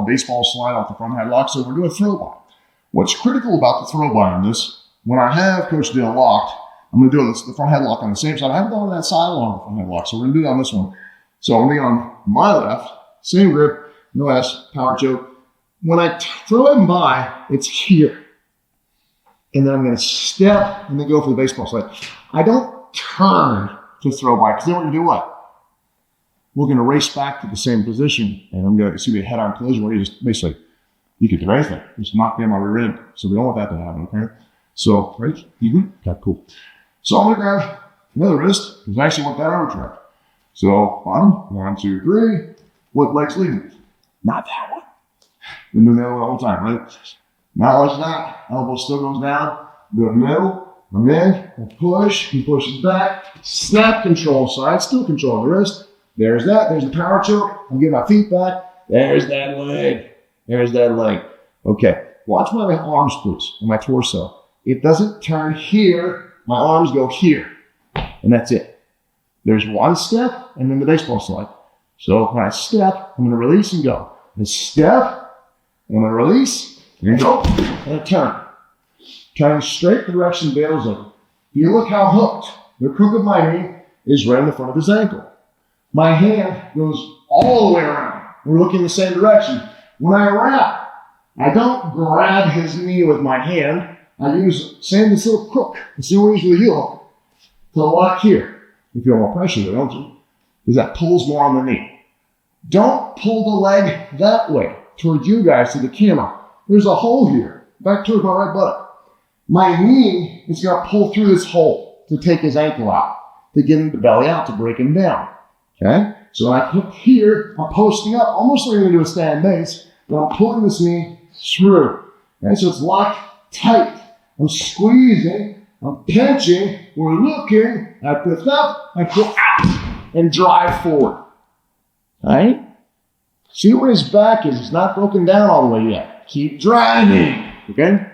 a baseball slide off the front headlock. So we're doing a throw by. What's critical about the throw by on this, when I have Coach Dale locked, I'm going to do the front headlock on the same side. I haven't gone to that side along the front headlock, so we're going to do it on this one. So I'm going to be on my left, same grip, no S, power choke. When I throw him by, it's here. And then I'm going to step and then go for the baseball slide. I don't turn to throw by, because then we're going to do what? We're going to race back to the same position, and I'm going to see a head-on collision where you just basically, you could do anything. Just knock me on my rear end. So we don't want that to happen, okay? So, right? Okay, cool. So I'm going to grab another wrist, because I actually want that arm track. So, bottom, 1, 2, 3. What leg's leading? Not that one. Been doing the other one the whole time, right? Now like that. Elbow still goes down. Go middle. I'm in. I push. He pushes back. Snap control side. Still control the wrist. There's that. There's the power choke. I'm getting my feet back. There's that leg. There's that leg. Okay. Watch my arms, please, and my torso. It doesn't turn here. My arms go here. And that's it. There's one step and then the baseball slide. So when I step, I'm going to release and go. And step. I'm going to release and go. And a turn. Turning straight direction bails over. You look how hooked. The crook of my knee is right in the front of his ankle. My hand goes all the way around. We're looking the same direction. When I wrap, I don't grab his knee with my hand. I use this little crook. It's the only use of the heel hook to lock here. You feel more pressure there, don't you? Because that pulls more on the knee. Don't pull the leg that way towards you guys to the camera. There's a hole here, back towards my right buttock. My knee is going to pull through this hole to take his ankle out, to get him the belly out, to break him down. Okay? So I hook here, I'm posting up, almost like I'm going to do a stand base, but I'm pulling this knee through. Okay? So it's locked tight. I'm squeezing, I'm pinching, we're looking, I lift up, I pull out, and drive forward. All right? See where his back is. It's not broken down all the way yet. Keep driving. Okay?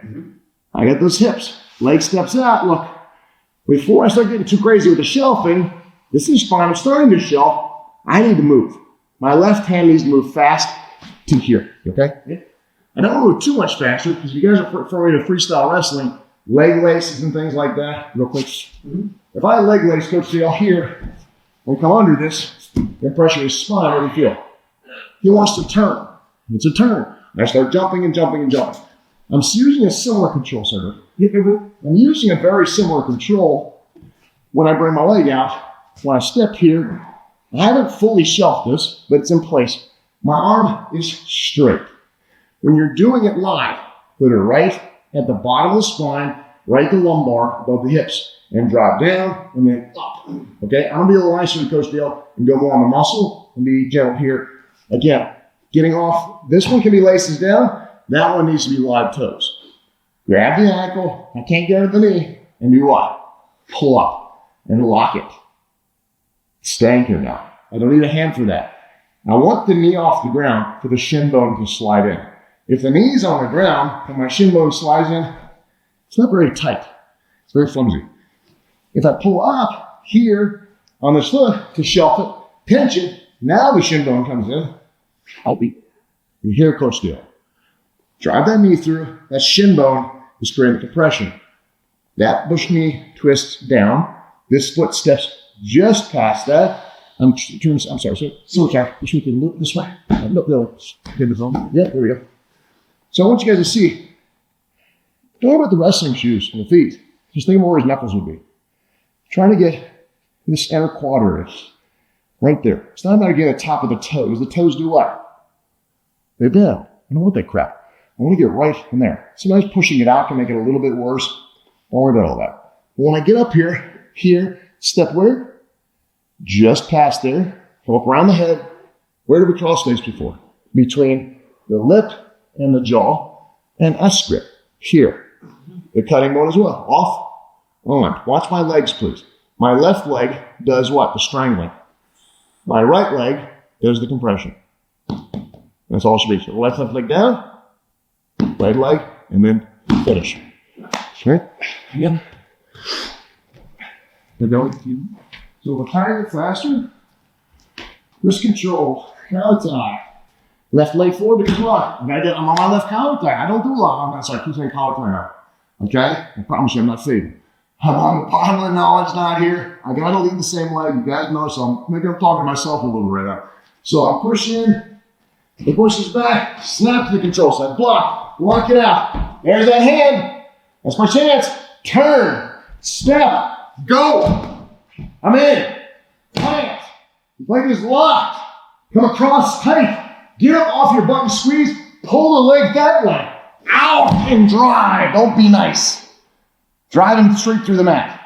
I got those hips. Leg steps out. Look, before I start getting too crazy with the shelving, this is fine. I'm starting to shelf. I need to move. My left hand needs to move fast to here. Okay? I don't move too much faster because you guys are referring to freestyle wrestling, leg laces and things like that. Real quick. If I leg lace Coach Dale here and come under this and pressure his spine, what do you feel? He wants to turn. It's a turn. I start jumping and jumping and jumping. I'm using a similar control center. I'm using a very similar control when I bring my leg out. When I step here, I haven't fully shelved this, but it's in place. My arm is straight. When you're doing it live, put it right at the bottom of the spine, right at the lumbar, above the hips, and drop down and then up. Okay, I'm gonna be a little nicer than Coach Dale and go more on the muscle and be gentle here. Again, getting off. This one can be laces down. That one needs to be live toes. Grab the ankle. I can't get it to the knee. And do what? Pull up and lock it. Staying here now. I don't need a hand for that. I want the knee off the ground for the shin bone to slide in. If the knee's on the ground and my shin bone slides in, it's not very tight. It's very flimsy. If I pull up here on this foot to shelf it, pinch it, now the shin bone comes in. You hear Coach Dale. Drive that knee through. That shin bone is creating the compression. That bush knee twists down. This foot steps just past that. I'm sorry. So we can loop this way. No, get the phone. Yeah, there we go. So I want you guys to see. Don't worry about the wrestling shoes and the feet. Just think of where his knuckles would be. Trying to get this inner quad area. Right there. It's not about getting the top of the toes. The toes do what? They bend. I don't want that crap. I want to get right in there. Sometimes pushing it out can make it a little bit worse. Don't worry about all that. But when I get up here, step where? Just past there. Go up around the head. Where did we cross legs before? Between the lip and the jaw. And S grip. Here. The cutting bone as well. Off. On. Watch my legs, please. My left leg does what? The strangling. My right leg does the compression. That's all it should be. So left leg down, right leg, and then finish. Right? Again. So if I try to get faster, wrist control, counter tie, Left leg forward because what? I'm on my left collar thing. I don't do a lot. I'm sorry, I keep saying collar thing now. Okay? I promise you I'm not fading. I'm on the bottom of the knowledge, not here. I gotta lead the same leg. You guys know, so maybe I'm talking to myself a little bit right now. So I'm pushing, the push is back, snap to the control side, block, lock it out. There's that hand. That's my chance. Turn, step, go. I'm in. Plant. The leg is locked. Come across tight. Get up off your butt and squeeze. Pull the leg that way. Out and drive. Don't be nice. Drive him straight through the mat.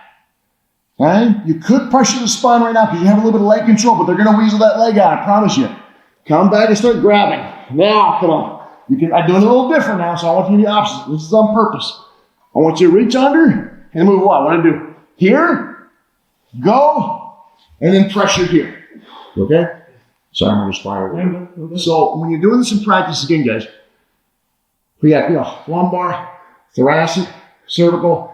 Okay? You could pressure the spine right now because you have a little bit of leg control, but they're going to weasel that leg out, I promise you. Come back and start grabbing. Now, come on. I'm doing it a little different now, so I want you to do the opposite. This is on purpose. I want you to reach under and move what? What do I do? Here, go, and then pressure here. Okay? Sorry, I'm going to spiral. So when you're doing this in practice again, guys, we got lumbar, thoracic, cervical.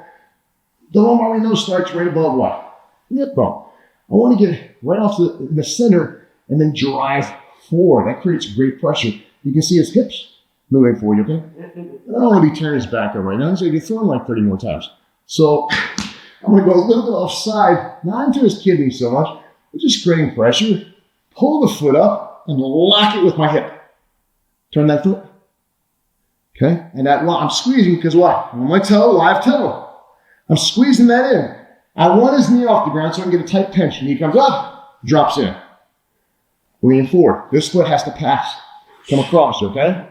The lumbar we know starts right above what? Hip bone. I want to get right off the center and then drive forward. That creates great pressure. You can see his hips moving forward, okay? I don't want to be turning his back over right now. So you can throw him like 30 more times. So I'm going to go a little bit offside, not into his kidneys so much, but just creating pressure. Pull the foot up and lock it with my hip. Turn that foot. Okay? And that I'm squeezing because what? On my toe, live toe. I'm squeezing that in. I want his knee off the ground so I can get a tight pinch. Knee comes up, drops in. Lean forward. This foot has to pass. Come across, okay?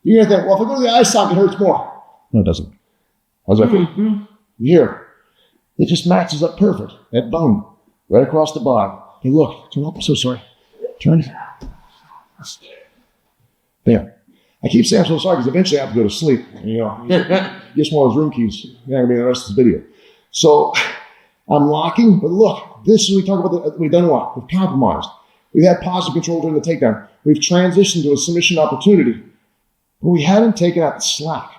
You're going to think, well, if I go to the eye socket, it hurts more. No, it doesn't. How's that feel? Here. It just matches up perfect. That bone. Right across the bottom. Hey, look. Turn up. I'm so sorry. Turn. There. I keep saying I'm so sorry because eventually I have to go to sleep. You know, just one of those room keys. You're not going to be in the rest of this video. So I'm locking, but look, this is we talk about. We've done what? We've compromised. We've had positive control during the takedown. We've transitioned to a submission opportunity, but we haven't taken out the slack.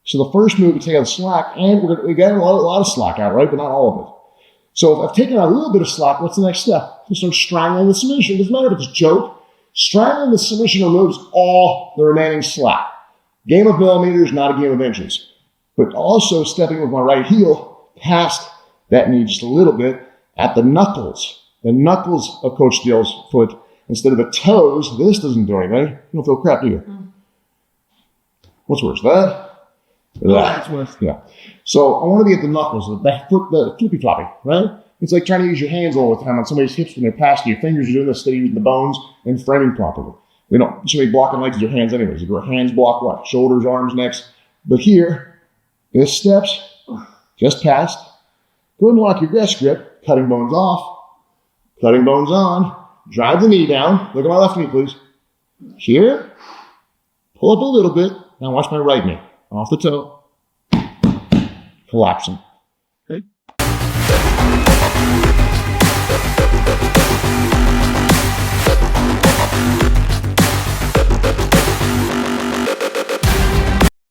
So the first move, we take out the slack, and we got a lot of slack out, right? But not all of it. So if I've taken out a little bit of slack, what's the next step? Just start strangling the submission. It doesn't matter if it's a choke. Strangling the submission removes all the remaining slack. Game of millimeters, not a game of inches. But also stepping with my right heel past that knee just a little bit at the knuckles. The knuckles of Coach Dale's foot instead of the toes. This doesn't do anything. You don't feel crap, do you? What's worse, that? That's worse. Yeah. So I want to be at the knuckles, the foot, the flippy floppy, right? It's like trying to use your hands all the time on somebody's hips when they're past you. Your fingers are doing this instead of using the bones and framing properly. We don't should be blocking legs with your hands anyways. Your hands block what? Shoulders, arms, necks. But here, this steps just past. Go ahead and lock your desk grip. Cutting bones off. Cutting bones on. Drive the knee down. Look at my left knee, please. Here. Pull up a little bit. Now watch my right knee. Off the toe. Collapsing.